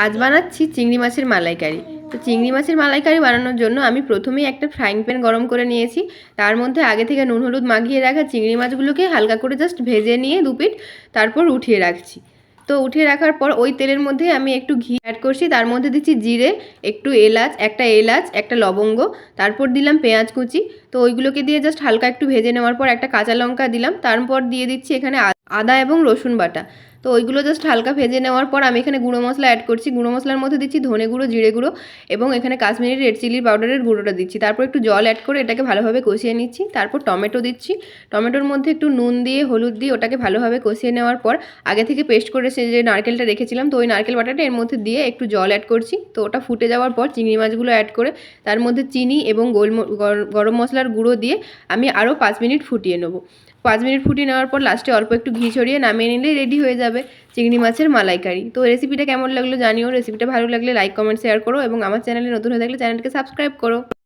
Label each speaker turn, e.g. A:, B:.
A: আজ বানাচ্ছি চিংড়ি মাছের মালাইকারি। তো চিংড়ি মাছের মালাইকারি বানানোর জন্য আমি প্রথমেই একটা ফ্রাইং প্যান গরম করে নিয়েছি। তার মধ্যে আগে থেকে নুন হলুদ মাখিয়ে রাখা চিংড়ি মাছগুলোকে হালকা করে জাস্ট ভেজে নিয়ে দু পিঠ তারপর উঠিয়ে রাখছি। তো উঠিয়ে রাখার পর ওই তেলের মধ্যে আমি একটু ঘি অ্যাড করছি, তার মধ্যে দিচ্ছি জিরে, একটু এলাচ, একটা লবঙ্গ, তারপর দিলাম পেঁয়াজ কুচি। তো ওইগুলোকে দিয়ে জাস্ট হালকা একটু ভেজে নেওয়ার পর একটা কাঁচা লঙ্কা দিলাম, তারপর দিয়ে দিচ্ছি এখানে আদা এবং রসুন বাটা। তো ওইগুলো জাস্ট হালকা ভেজে নেওয়ার পর আমি এখানে গুঁড়ো মশলা অ্যাড করছি। গুঁড়ো মশলার মধ্যে দিচ্ছি ধনে গুঁড়ো, জিরে গুঁড়ো এবং এখানে কাশ্মীরি রেড চিলি পাউডারের গুঁড়োটা দিচ্ছি। তারপর একটু জল অ্যাড করে এটাকে ভালোভাবে কষিয়ে নিচ্ছি। তারপর টমেটো দিচ্ছি। টমেটোর মধ্যে একটু নুন দিয়ে হলুদ দিয়ে ওটাকে ভালোভাবে কষিয়ে নেওয়ার পর আগে থেকে পেস্ট করে সে যে নারকেলটা রেখেছিলাম, তো ওই নারকেল বাটাটা এর মধ্যে দিয়ে একটু জল অ্যাড করছি। তো ওটা ফুটে যাওয়ার পর চিংড়ি মাছগুলো অ্যাড করে তার মধ্যে চিনি এবং গরম মশলার গুঁড়ো দিয়ে আমি আরও 5 মিনিট ফুটিয়ে নেবো। 5 মিনিট ফুটিয়ে নেওয়ার পর লাস্টে অল্প একটু ঘি ছড়িয়ে নামিয়ে নিলেই রেডি হয়ে যাবে চিংড়ি মাছের মালাইকারি। তো রেসিপিটা কেমন লাগলো জানিও। রেসিপিটা ভালো লাগলে লাইক কমেন্ট শেয়ার করো এবং আমার চ্যানেলে নতুন হয়ে থাকলে চ্যানেলকে সাবস্ক্রাইব করো।